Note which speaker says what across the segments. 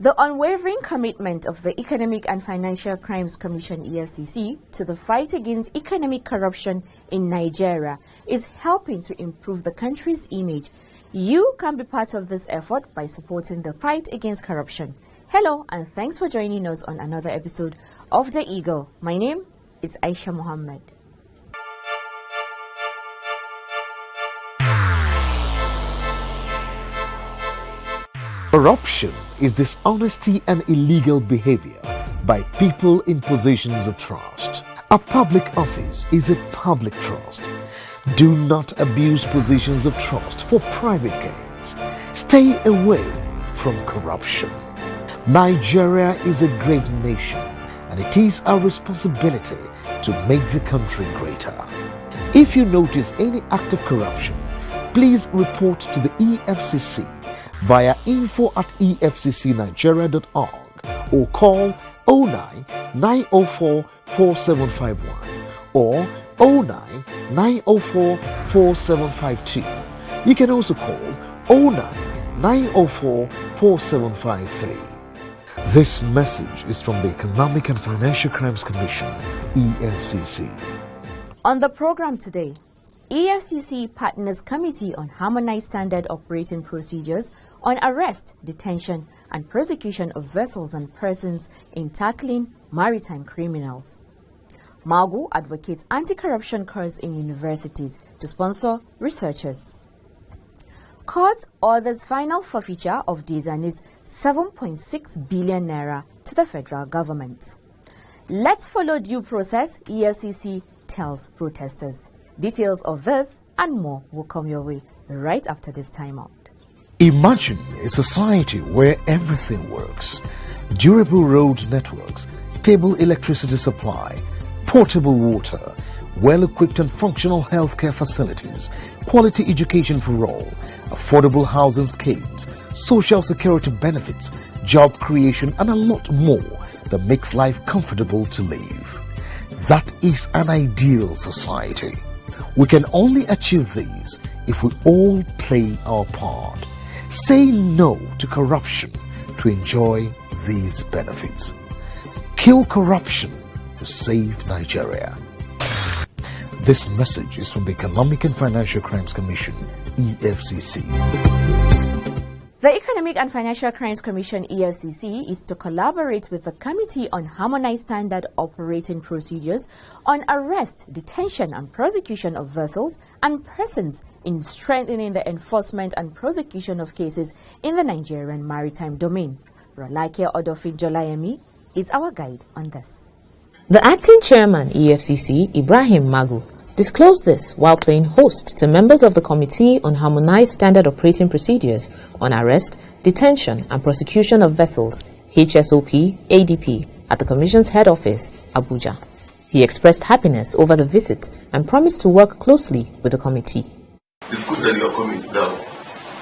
Speaker 1: The unwavering commitment of the Economic and Financial Crimes Commission (EFCC) to the fight against economic corruption in Nigeria is helping to improve the country's image. You can be part of this effort by supporting the fight against corruption. Hello and thanks for joining us on another episode of The Eagle. My name is Aisha Muhammad.
Speaker 2: Corruption is dishonesty and illegal behavior by people in positions of trust. A public office is a public trust. Do not abuse positions of trust for private gains. Stay away from corruption. Nigeria is a great nation, and it is our responsibility to make the country greater. If you notice any act of corruption, please report to the EFCC via info@efccnigeria.org or call 09 904 4751 or 09 904 4752. You can also call 09 904 4753. This message is from the Economic and Financial Crimes Commission, EFCC.
Speaker 1: On the program today, EFCC Partners Committee on Harmonized Standard Operating Procedures on Arrest, Detention and Prosecution of Vessels and Persons in Tackling Maritime Criminals. MAGU advocates anti-corruption course in universities to sponsor researchers. Court orders final forfeiture of Dizani's 7.6 billion naira to the federal government. Let's follow due process, EFCC tells protesters. Details of this and more will come your way right after this timeout.
Speaker 2: Imagine a society where everything works. Durable road networks, stable electricity supply, portable water, well-equipped and functional healthcare facilities, quality education for all, affordable housing schemes, social security benefits, job creation and a lot more that makes life comfortable to live. That is an ideal society. We can only achieve these if we all play our part. Say no to corruption to enjoy these benefits. Kill corruption to save Nigeria. This message is from the Economic and Financial Crimes Commission, EFCC.
Speaker 1: The Economic and Financial Crimes Commission (EFCC) is to collaborate with the Committee on Harmonized Standard Operating Procedures on Arrest, Detention and Prosecution of Vessels and Persons in strengthening the enforcement and prosecution of cases in the Nigerian maritime domain. Rolake Odofin Jolayemi is our guide on this.
Speaker 3: The acting chairman EFCC, Ibrahim Magu, disclosed this while playing host to members of the Committee on Harmonized Standard Operating Procedures on Arrest, Detention and Prosecution of Vessels, HSOP ADP, at the Commission's head office, Abuja. He expressed happiness over the visit and promised to work closely with the committee.
Speaker 4: It's good that you are coming down.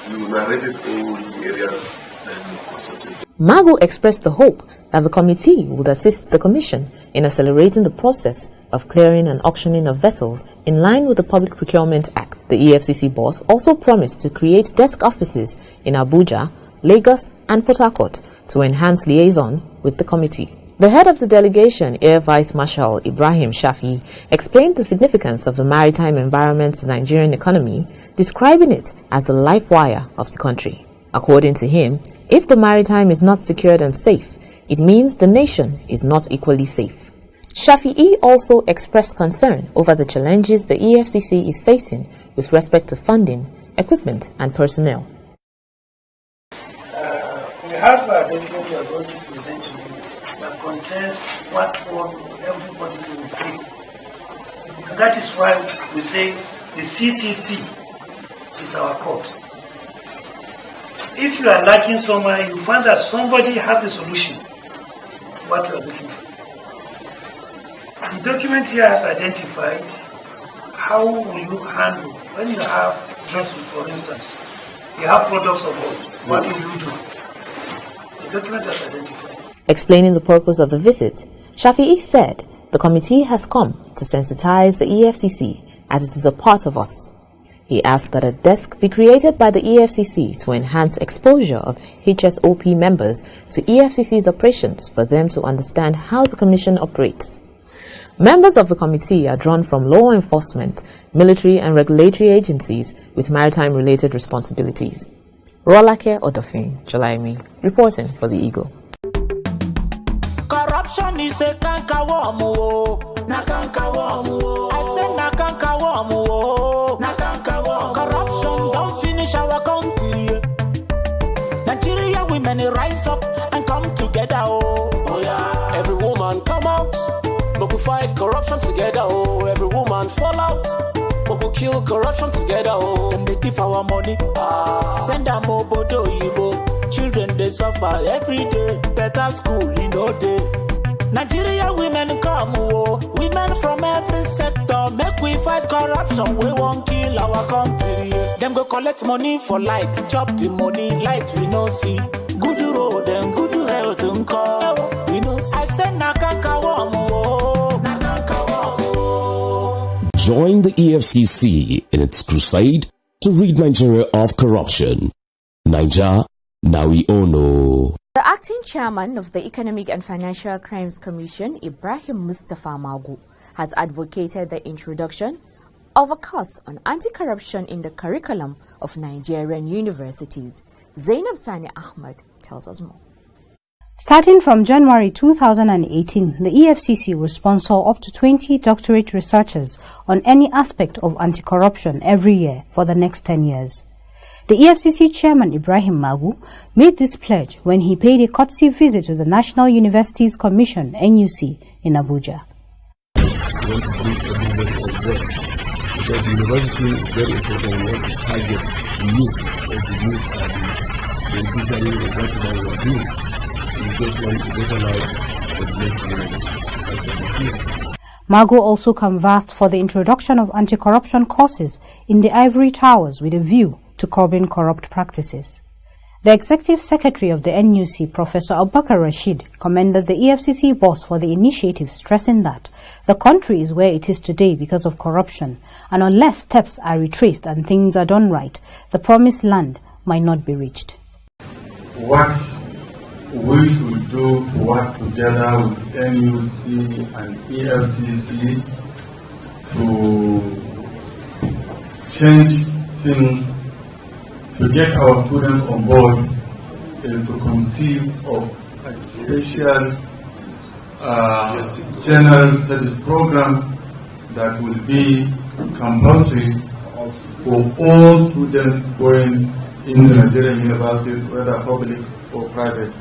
Speaker 4: You narrated all the areas that you consulted.
Speaker 3: Magu expressed the hope that the committee would assist the Commission in accelerating the process of clearing and auctioning of vessels in line with the Public Procurement Act. The EFCC boss also promised to create desk offices in Abuja, Lagos and Port Harcourt to enhance liaison with the committee. The head of the delegation, Air Vice Marshal Ibrahim Shafi, explained the significance of the maritime environment to the Nigerian economy, describing it as the life wire of the country. According to him, if the maritime is not secured and safe, it means the nation is not equally safe. Shafi'i also expressed concern over the challenges the EFCC is facing with respect to funding, equipment and personnel.
Speaker 5: We have a document we are going to present to you that contains what everybody will pay. And that is why we say the CCC is our court. if you are lacking somewhere, you find that somebody has the solution to what you are looking for. The document here has identified how will you handle when you have dressing, for instance. You have products of oil. What will you do? The document has identified.
Speaker 3: Explaining the purpose of the visit, Shafi'i said the committee has come to sensitize the EFCC as it is a part of us. He asked that a desk be created by the EFCC to enhance exposure of HSOP members to EFCC's operations for them to understand how the commission operates. Members of the committee are drawn from law enforcement, military and regulatory agencies with maritime-related responsibilities. Rolake Odofin Jolaimi, reporting for The Eagle.
Speaker 6: Corruption is a cankerworm, na cankerworm. I said na cankerworm, na cankerworm. Corruption don't finish our country. Nigeria women rise up and come together, oh yeah.
Speaker 7: Every woman come out, but we fight corruption together, oh. Every woman fall out, but we kill corruption together, oh.
Speaker 6: Them they thief our money, send them obodo yibo. Children they suffer every day, better school in no day. Nigeria women come, oh, women from every sector, make we fight corruption, we won't kill our country. Them go collect money for light, chop the money, light we no see. Good road and good health and call, we no see. I said na cankerworm, oh, na cankerworm, oh.
Speaker 8: Join the EFCC in its crusade to rid Nigeria of corruption. Naija, now we all know.
Speaker 1: The acting chairman of the Economic and Financial Crimes Commission, Ibrahim Mustafa Magu, has advocated the introduction of a course on anti-corruption in the curriculum of Nigerian universities. Zainab Sani Ahmed tells us more.
Speaker 9: Starting from January 2018, the EFCC will sponsor up to 20 doctorate researchers on any aspect of anti-corruption every year for the next 10 years. The EFCC chairman Ibrahim Magu made this pledge when he paid a courtesy visit to the National Universities Commission, NUC, in Abuja.
Speaker 4: Because the university is very important. We want to target the youth, because the youth are the beneficiaries of what we are doing. We just want to better life for the next generation.
Speaker 9: Magu also canvassed for the introduction of anti-corruption courses in the ivory towers with a view to curbing corrupt practices. The Executive Secretary of the NUC, Professor Abubakar Rashid, commended the EFCC boss for the initiative, stressing that the country is where it is today because of corruption, and unless steps are retraced and things are done right, the promised land might not be reached.
Speaker 10: What we should do to work together with NUC and EFCC to change things, to get our students on board, is to conceive of a special general studies program that will be compulsory for all students going into Nigerian universities, whether public or private.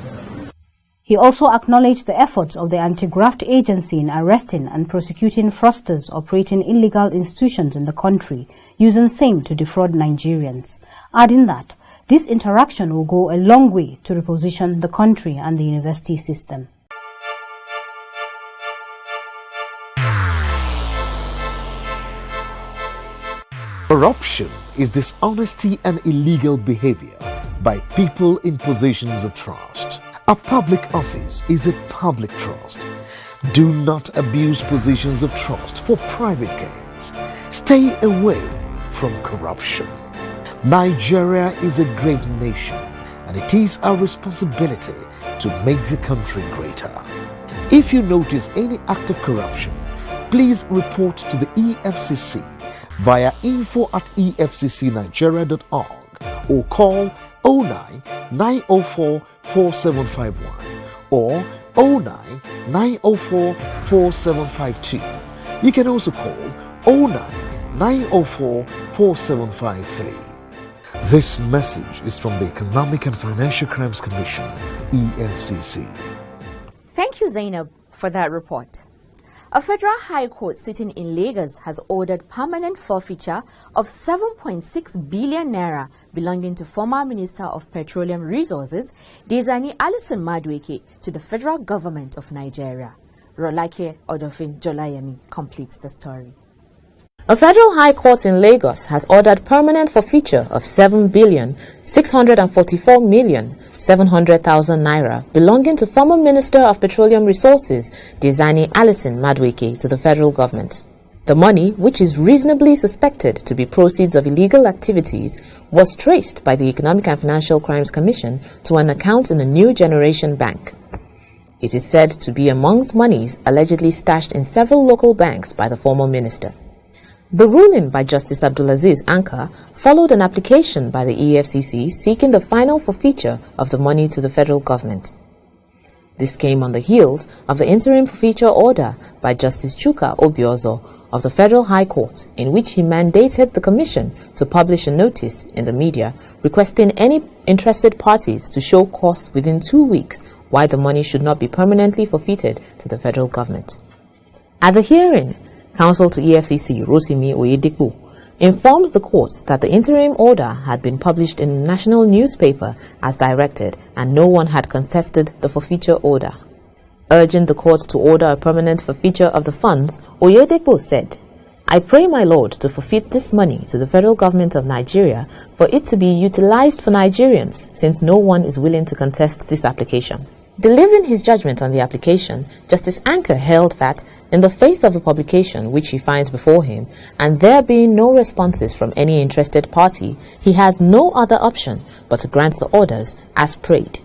Speaker 9: He also acknowledged the efforts of the anti-graft agency in arresting and prosecuting fraudsters operating illegal institutions in the country, using same to defraud Nigerians, adding that this interaction will go a long way to reposition the country and the university system.
Speaker 2: Corruption is dishonesty and illegal behavior by people in positions of trust. A public office is a public trust. Do not abuse positions of trust for private gains. Stay away from corruption. Nigeria is a great nation, and it is our responsibility to make the country greater. If you notice any act of corruption, please report to the EFCC via info@efccnigeria.org or call 09 904 4751 or 09 904 4752. You can also call 09 904 4753. This message is from the Economic and Financial Crimes Commission, EFCC.
Speaker 1: Thank you, Zainab, for that report. A federal high court sitting in Lagos has ordered permanent forfeiture of 7.6 billion naira belonging to former Minister of Petroleum Resources, Dezani Alison Madueke, to the federal government of Nigeria. Rolake Odofin Jolayemi completes the story.
Speaker 3: A federal high court in Lagos has ordered permanent forfeiture of 7,644,700,000 naira belonging to former Minister of Petroleum Resources, Dezani Alison Madueke, to the federal government. The money, which is reasonably suspected to be proceeds of illegal activities, was traced by the Economic and Financial Crimes Commission to an account in a New Generation Bank. It is said to be amongst monies allegedly stashed in several local banks by the former minister. The ruling by Justice Abdulaziz Anka followed an application by the EFCC seeking the final forfeiture of the money to the federal government. This came on the heels of the interim forfeiture order by Justice Chuka Obiozo of the Federal High Court, in which he mandated the Commission to publish a notice in the media requesting any interested parties to show cause within 2 weeks why the money should not be permanently forfeited to the federal government. At the hearing, Counsel to EFCC Rosimi Oyedepo informed the court that the interim order had been published in a national newspaper as directed and no one had contested the forfeiture order. Urging the court to order a permanent forfeiture of the funds, Oyedepo said, "I pray my Lord to forfeit this money to the federal government of Nigeria for it to be utilized for Nigerians, since no one is willing to contest this application." Delivering his judgment on the application, Justice Anka held that, in the face of the publication which he finds before him, and there being no responses from any interested party, he has no other option but to grant the orders as prayed.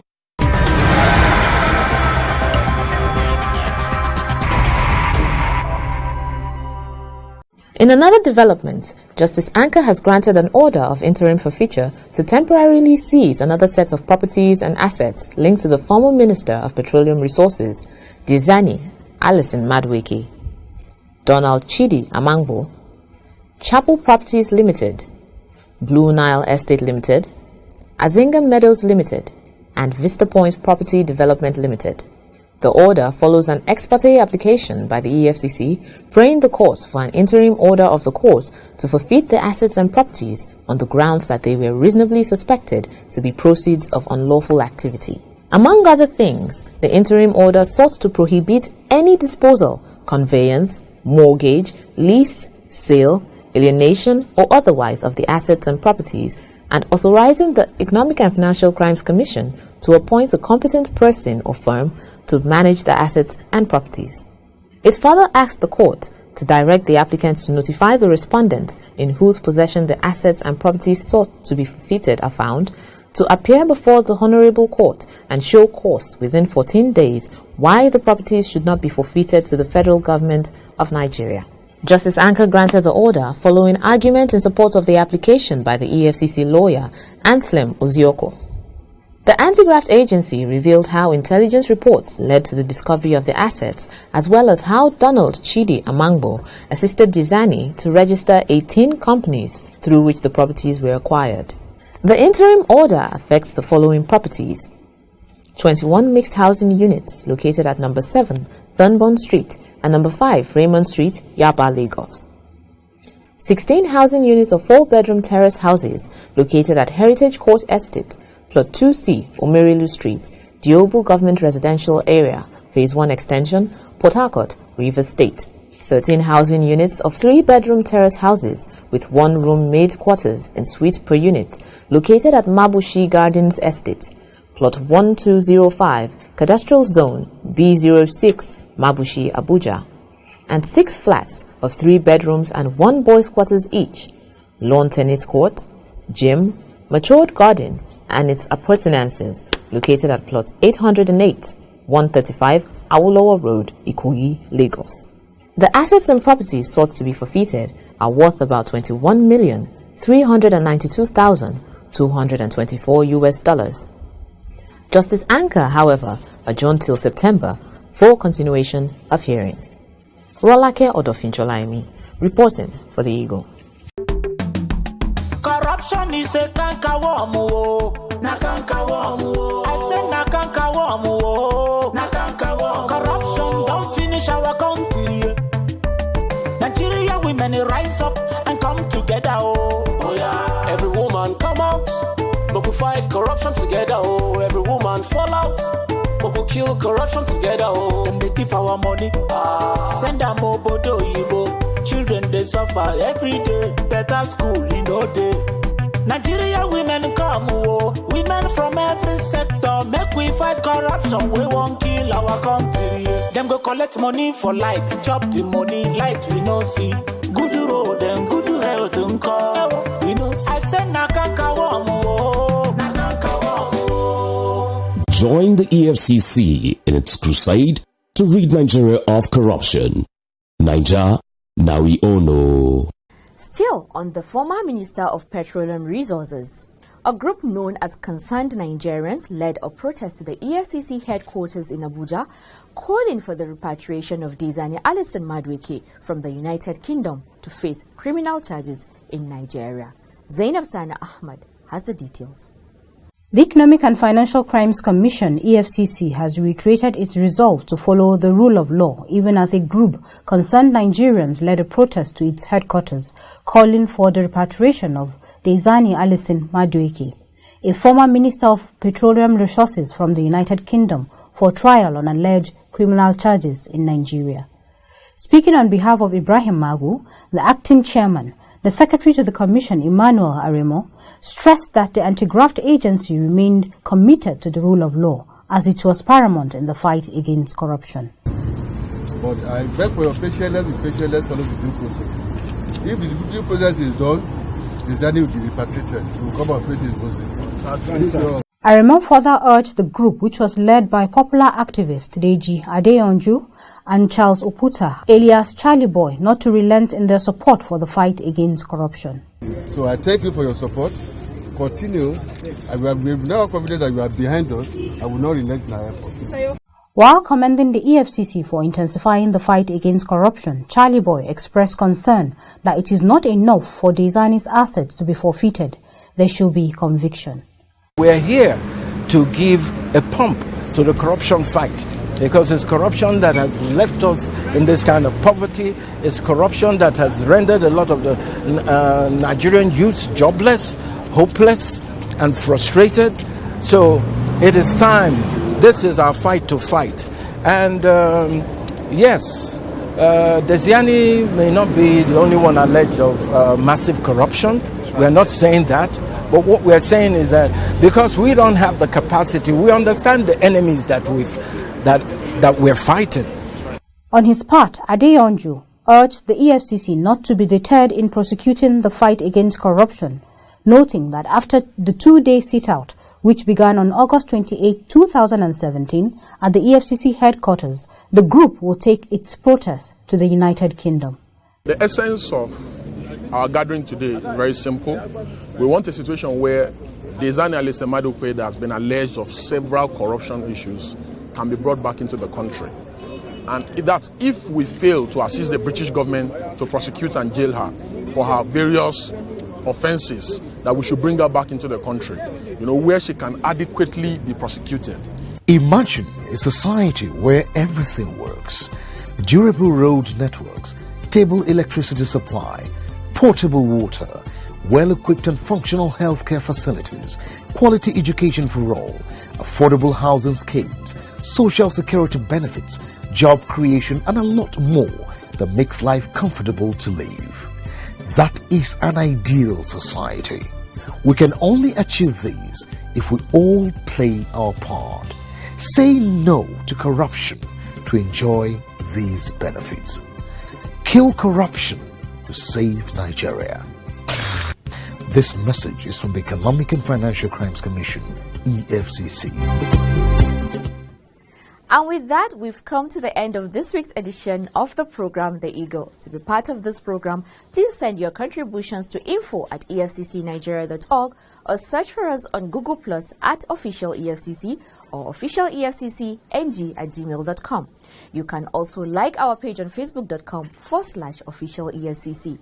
Speaker 3: In another development, Justice Anka has granted an order of interim forfeiture to temporarily seize another set of properties and assets linked to the former Minister of Petroleum Resources, Dezani Alison Madueke, Donald Chidi Amangbo, Chapel Properties Limited, Blue Nile Estate Limited, Azinga Meadows Limited, and Vista Point Property Development Limited. The order follows an ex parte application by the EFCC praying the court for an interim order of the court to forfeit the assets and properties on the grounds that they were reasonably suspected to be proceeds of unlawful activity. Among other things, the interim order sought to prohibit any disposal, conveyance, mortgage, lease, sale, alienation, or otherwise of the assets and properties, and authorizing the Economic and Financial Crimes Commission to appoint a competent person or firm to manage the assets and properties. It further asked the court to direct the applicants to notify the respondents in whose possession the assets and properties sought to be forfeited are found to appear before the Honorable Court and show cause within 14 days why the properties should not be forfeited to the federal government of Nigeria. Justice Anka granted the order following argument in support of the application by the EFCC lawyer Anselm Ozioko. The anti-graft agency revealed how intelligence reports led to the discovery of the assets, as well as how Donald Chidi Amangbo assisted Dezani to register 18 companies through which the properties were acquired. The interim order affects the following properties: 21 mixed housing units located at number 7 Thornburn Street and number 5 Raymond Street, Yaba, Lagos. 16 housing units of 4-bedroom terrace houses located at Heritage Court Estate, Plot 2C, Omerilu Street, Diobu Government Residential Area, Phase 1 Extension, Port Harcourt, Rivers State. 13 housing units of 3-bedroom terrace houses with 1-room maid quarters in suite per unit located at Mabushi Gardens Estate, Plot 1205, Cadastral Zone B06, Mabushi, Abuja. And 6 flats of 3 bedrooms and 1 boys' quarters each, lawn tennis court, gym, matured garden, and its appurtenances located at Plot 808, 135 Awolowo Road, Ikoyi, Lagos. The assets and properties sought to be forfeited are worth about $21,392,224 US. Justice Anka, however, adjourned till September for continuation of hearing. Rolake Odofincholaimi, reporting for the Eagle.
Speaker 6: Corruption is a cankerworm, na cankerworm. I said na cankerworm, na cankerworm. Corruption don't finish our country. Nigeria women rise up and come together, oh yeah.
Speaker 7: Every woman come out. fight corruption together, oh. Every woman fall out. Moku kill corruption together, oh.
Speaker 6: Them they thief our money. Send them obodo yibo. Children they suffer every day. Better school in no day. Nigeria women come, oh. Women from every sector. Make we fight corruption. We won't kill our country. Them go collect money for light. Chop the money, light we no see. Good road and good health we no see. I said nakakawam, oh. Nakakawam, oh.
Speaker 8: Join the EFCC in its crusade to rid Nigeria of corruption. Naija, now we all know.
Speaker 1: Still on the former Minister of Petroleum Resources, a group known as Concerned Nigerians led a protest to the EFCC headquarters in Abuja, calling for the repatriation of Dizani Alison Madueke from the United Kingdom to face criminal charges in Nigeria. Zainab Sana Ahmad has the details.
Speaker 9: The Economic and Financial Crimes Commission, EFCC, has reiterated its resolve to follow the rule of law, even as a group, Concerned Nigerians, led a protest to its headquarters, calling for the repatriation of Dizani Alison Madueke, a former Minister of Petroleum Resources from the United Kingdom, for trial on alleged criminal charges in Nigeria. Speaking on behalf of Ibrahim Magu, the acting chairman, the Secretary to the Commission, Emmanuel Aremo, stressed that the anti-graft agency remained committed to the rule of law, as it was paramount in the fight against corruption.
Speaker 11: But I beg for your patience, let's be patient, let's follow the due process. If the due process is done, Dizani will be repatriated. He will come and face his boss.
Speaker 9: Aremo further urged the group, which was led by popular activist Deji Adeyonju and Charles Oputa, alias Charlie Boy, not to relent in their support for the fight against corruption.
Speaker 11: So I thank you for your support. Continue. We're now confident that you are behind us. I will not relent in our efforts.
Speaker 9: While commending the EFCC for intensifying the fight against corruption, Charlie Boy expressed concern that it is not enough for Dizani's assets to be forfeited. There should be conviction.
Speaker 12: We're here to give a pump to the corruption fight, because it's corruption that has left us in this kind of poverty. It's corruption that has rendered a lot of the Nigerian youths jobless, hopeless, and frustrated. So it is time. This is our fight to fight. And yes, Dizani may not be the only one alleged of massive corruption. We're not saying that. But what we're saying is that because we don't have the capacity, we understand the enemies that we're fighting.
Speaker 9: On his part, Adeyonju urged the EFCC not to be deterred in prosecuting the fight against corruption, noting that after the two-day sit-out, which began on August 28, 2017, at the EFCC headquarters, the group will take its protest to the United Kingdom.
Speaker 13: The essence of our gathering today is very simple. We want a situation where Dizani Alison Madueke, that has been alleged of several corruption issues, can be brought back into the country. And that if we fail to assist the British government to prosecute and jail her for her various offences, that we should bring her back into the country, where she can adequately be prosecuted.
Speaker 2: Imagine a society where everything works. Durable road networks, stable electricity supply, portable water, well-equipped and functional healthcare facilities, quality education for all, affordable housing schemes, social security benefits, job creation, and a lot more that makes life comfortable to live. That is an ideal society. We can only achieve these if we all play our part. Say no to corruption to enjoy these benefits. Kill corruption to save Nigeria. This message is from the Economic and Financial Crimes Commission, EFCC.
Speaker 1: And with that, we've come to the end of this week's edition of the program, The Eagle. To be part of this program, please send your contributions to info@efccnigeria.org or search for us on Google Plus @officialEFCC or officialefccng@gmail.com. You can also like our page on facebook.com/officialEFCC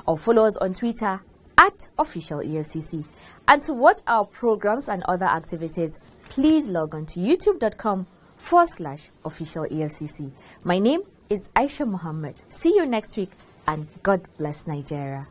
Speaker 1: or follow us on Twitter @officialEFCC. And to watch our programs and other activities, please log on to youtube.com/officialEFCC. My name is Aisha Muhammad. See you next week, and God bless Nigeria.